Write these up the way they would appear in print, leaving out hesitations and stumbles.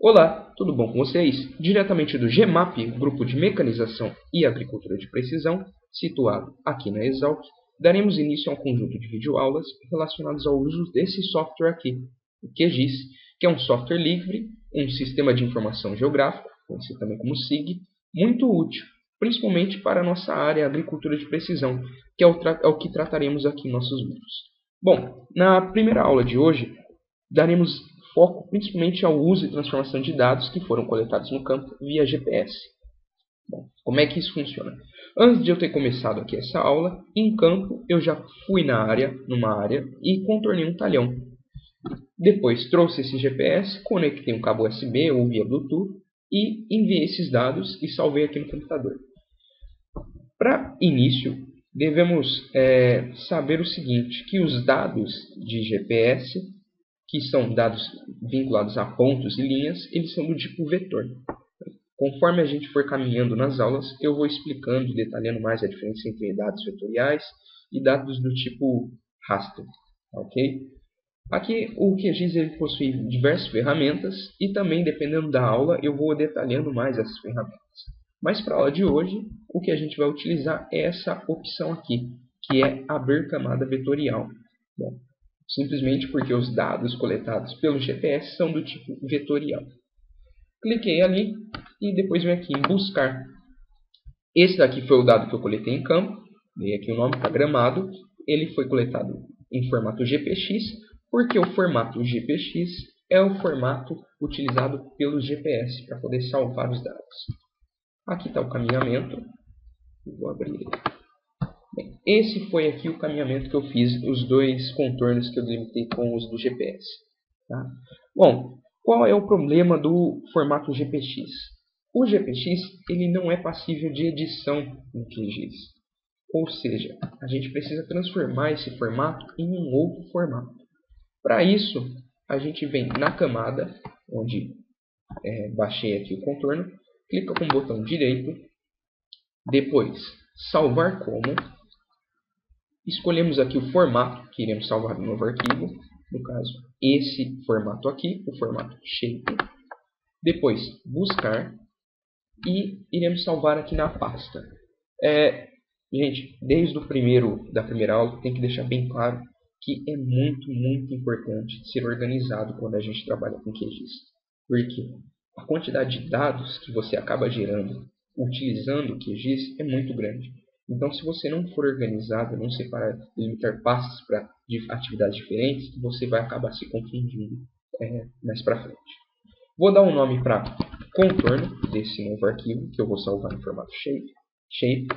Olá, tudo bom com vocês? Diretamente do GMAP, Grupo de Mecanização e Agricultura de Precisão, situado aqui na Exalc, daremos início a um conjunto de videoaulas relacionados ao uso desse software aqui, o QGIS, que é um software livre, um sistema de informação geográfico, conhecido também como SIG, muito útil, principalmente para a nossa área agricultura de precisão, que é o que trataremos aqui em nossos vídeos. Bom, na primeira aula de hoje, daremos foco principalmente ao uso e transformação de dados que foram coletados no campo via GPS. Bom, como é que isso funciona? Antes de eu ter começado aqui essa aula, em campo eu já fui numa área e contornei um talhão. Depois trouxe esse GPS, conectei um cabo USB ou via Bluetooth e enviei esses dados e salvei aqui no computador. Para início, devemos saber o seguinte, que os dados de GPS, que são dados vinculados a pontos e linhas, eles são do tipo vetor. Conforme a gente for caminhando nas aulas, eu vou explicando e detalhando mais a diferença entre dados vetoriais e dados do tipo raster. Ok? Aqui o QGIS ele possui diversas ferramentas e também, dependendo da aula, eu vou detalhando mais essas ferramentas. Mas para a aula de hoje, o que a gente vai utilizar é essa opção aqui, que é abrir camada vetorial. Bom, simplesmente porque os dados coletados pelo GPS são do tipo vetorial. Cliquei ali e depois venho aqui em buscar. Esse daqui foi o dado que eu coletei em campo. Dei aqui o nome, está gramado. Ele foi coletado em formato GPX, porque o formato GPX é o formato utilizado pelo GPS para poder salvar os dados. Aqui está o caminhamento. Eu vou abrir ele. Bem, esse foi aqui o caminhamento que eu fiz, os dois contornos que eu delimitei com os do GPS. Tá? Bom, qual é o problema do formato GPX? O GPX ele não é passível de edição no QGIS. Ou seja, a gente precisa transformar esse formato em um outro formato. Para isso, a gente vem na camada, onde baixei aqui o contorno, clica com o botão direito, depois salvar como, escolhemos aqui o formato que iremos salvar no novo arquivo, no caso esse formato aqui, o formato shape, depois buscar e iremos salvar aqui na pasta. Gente, desde da primeira aula tem que deixar bem claro que é muito importante ser organizado quando a gente trabalha com QGIS, porque a quantidade de dados que você acaba gerando utilizando o QGIS é muito grande. Então, se você não for organizado, não separar, delimitar pastas para atividades diferentes, você vai acabar se confundindo mais para frente. Vou dar um nome para contorno desse novo arquivo, que eu vou salvar no formato shape,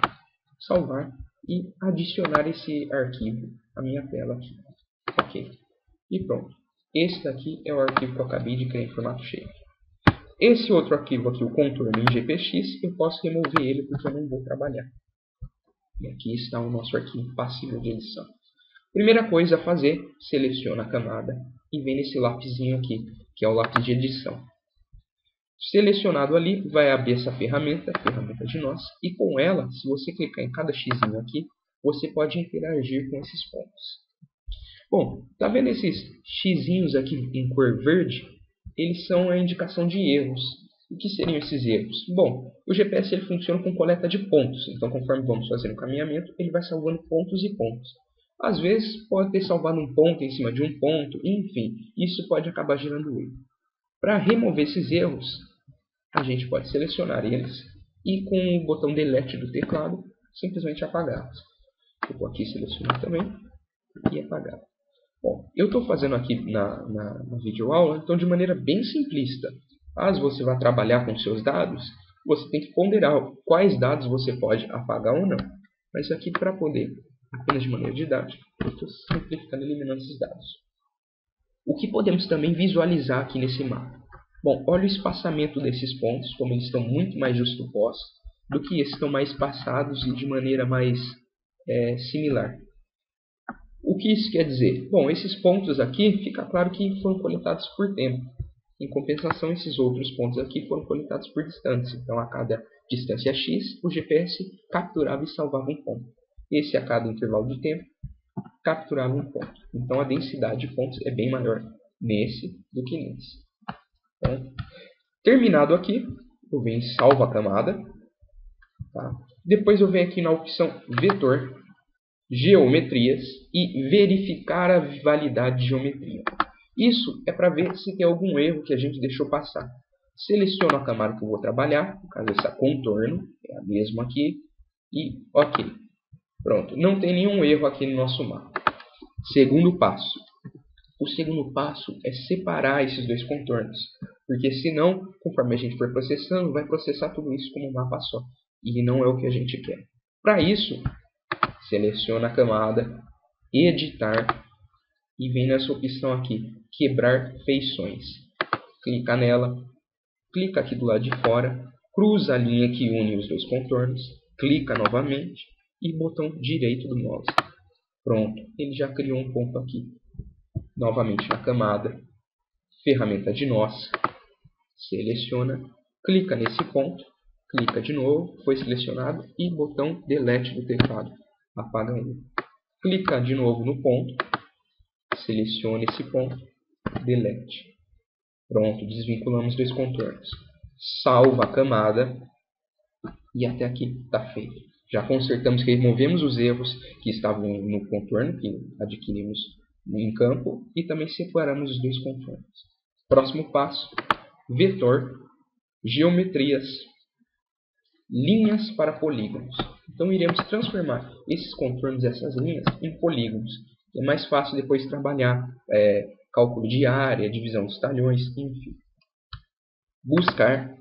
salvar e adicionar esse arquivo à minha tela aqui. Ok. E pronto. Esse daqui é o arquivo que eu acabei de criar em formato shape. Esse outro arquivo aqui, o contorno em GPX, eu posso remover ele porque eu não vou trabalhar. E aqui está o nosso arquivo passível de edição. Primeira coisa a fazer, seleciona a camada e vem nesse lapisinho aqui, que é o lápis de edição. Selecionado ali, vai abrir essa ferramenta, a ferramenta de nós, e com ela, se você clicar em cada xzinho aqui, você pode interagir com esses pontos. Bom, tá vendo esses xzinhos aqui em cor verde? Eles são a indicação de erros. O que seriam esses erros? Bom, o GPS ele funciona com coleta de pontos, então conforme vamos fazendo o caminhamento, ele vai salvando pontos e pontos. Às vezes pode ter salvado um ponto em cima de um ponto, enfim, isso pode acabar gerando erro. Para remover esses erros, a gente pode selecionar eles e com o botão delete do teclado, simplesmente apagá-los. Eu vou aqui selecionar também e apagar. Bom, eu estou fazendo aqui na videoaula, então de maneira bem simplista. Caso você vá trabalhar com seus dados, você tem que ponderar quais dados você pode apagar ou não. Mas aqui para poder, apenas de maneira didática, eu estou simplificando, eliminando esses dados. O que podemos também visualizar aqui nesse mapa? Bom, olha o espaçamento desses pontos, como eles estão muito mais justapostos do que esses estão mais espaçados e de maneira mais similar. O que isso quer dizer? Bom, esses pontos aqui, fica claro que foram coletados por tempo. Em compensação, esses outros pontos aqui foram coletados por distância. Então, a cada distância x, o GPS capturava e salvava um ponto. Esse, a cada intervalo de tempo, capturava um ponto. Então, a densidade de pontos é bem maior nesse do que nesse. Terminado aqui, eu venho em salvo a camada. Tá? Depois eu venho aqui na opção vetor, geometrias e verificar a validade de geometria. Isso é para ver se tem algum erro que a gente deixou passar. Seleciono a camada que eu vou trabalhar, no caso essa contorno, é a mesma aqui, e ok. Pronto, não tem nenhum erro aqui no nosso mapa. Segundo passo. O segundo passo é separar esses dois contornos, porque senão, conforme a gente for processando, vai processar tudo isso como um mapa só, e não é o que a gente quer. Para isso, seleciona a camada, editar, e vem nessa opção aqui, quebrar feições. Clica nela, clica aqui do lado de fora, cruza a linha que une os dois contornos, clica novamente e botão direito do mouse. Pronto, ele já criou um ponto aqui. Novamente na camada, ferramenta de nós, seleciona, clica nesse ponto, clica de novo, foi selecionado e botão delete do teclado, apaga ele. Clica de novo no ponto, seleciona esse ponto, delete. Pronto, desvinculamos dois contornos. Salva a camada e até aqui está feito. Já consertamos, removemos os erros que estavam no contorno, que adquirimos em campo, e também separamos os dois contornos. Próximo passo, vetor, geometrias, linhas para polígonos. Então iremos transformar esses contornos, essas linhas, em polígonos. É mais fácil depois trabalhar cálculo de área, divisão dos talhões, enfim. Buscar,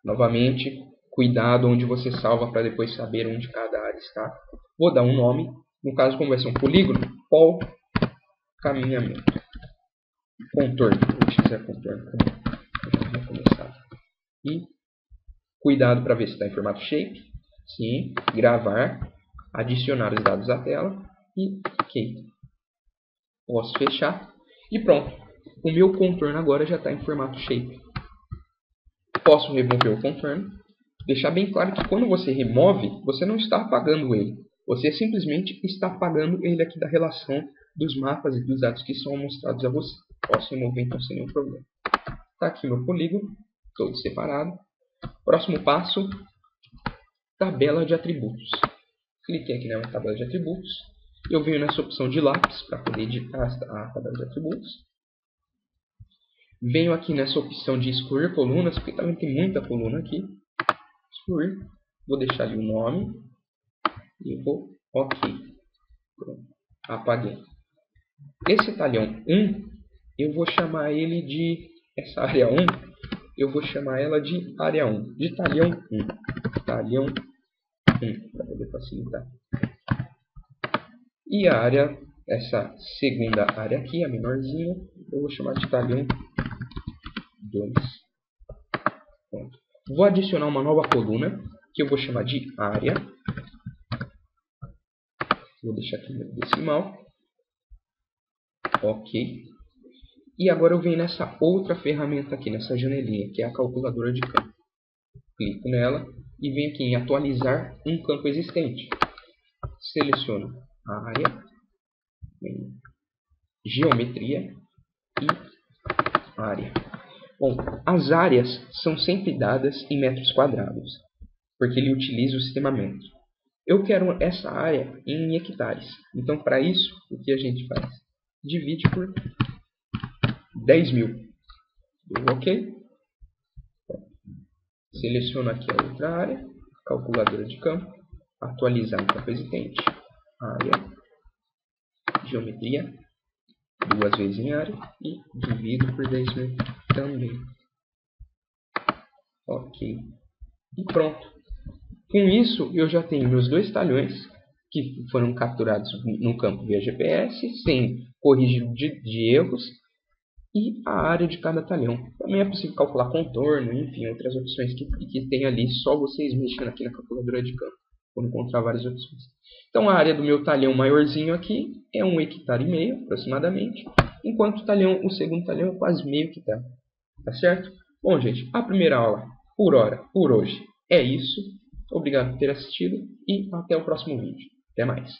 novamente, cuidado onde você salva para depois saber onde cada área está. Vou dar um nome, no caso como vai ser um polígono, pol caminhamento. Contorno, vou utilizar contorno, já vou começar. E cuidado para ver se está em formato shape. Sim, gravar, adicionar os dados à tela e ok. Posso fechar e pronto. O meu contorno agora já está em formato shape. Posso remover o contorno. Deixar bem claro que quando você remove, você não está apagando ele. Você simplesmente está apagando ele aqui da relação dos mapas e dos dados que são mostrados a você. Posso remover então sem nenhum problema. Está aqui meu polígono, todo separado. Próximo passo, tabela de atributos. Cliquei aqui na tabela de atributos. Eu venho nessa opção de lápis para poder editar a tabela de atributos. Venho aqui nessa opção de excluir colunas, porque também tem muita coluna aqui. Excluir. Vou deixar ali o nome. E vou OK. Pronto. Apaguei. Esse talhão 1, eu vou chamar ele de... Essa área 1, eu vou chamar ela de área 1. De talhão 1. Talhão 1. Para poder facilitar. E a área, essa segunda área aqui, a menorzinha, eu vou chamar de talhão 2. Pronto. Vou adicionar uma nova coluna, que eu vou chamar de área. Vou deixar aqui no decimal. OK. E agora eu venho nessa outra ferramenta aqui, nessa janelinha, que é a calculadora de campo. Clico nela e venho aqui em atualizar um campo existente. Seleciono a área, geometria e área. Bom, as áreas são sempre dadas em metros quadrados, porque ele utiliza o sistema metro. Eu quero essa área em hectares. Então, para isso, o que a gente faz? Divide por 10.000. Deu OK? Seleciono aqui a outra área, calculadora de campo, atualizar em campo existente, área, geometria, 2 vezes em área e divido por 10.000 também. OK. E pronto. Com isso, eu já tenho meus dois talhões que foram capturados no campo via GPS, sem corrigir de erros, e a área de cada talhão. Também é possível calcular contorno, enfim, outras opções que tem ali, só vocês mexendo aqui na calculadora de campo. Vou encontrar várias opções. Então a área do meu talhão maiorzinho aqui é 1,5 hectare aproximadamente, enquanto o segundo talhão é quase meio hectare. Tá certo? Bom, gente, a primeira aula, por hoje, é isso. Obrigado por ter assistido e até o próximo vídeo. Até mais.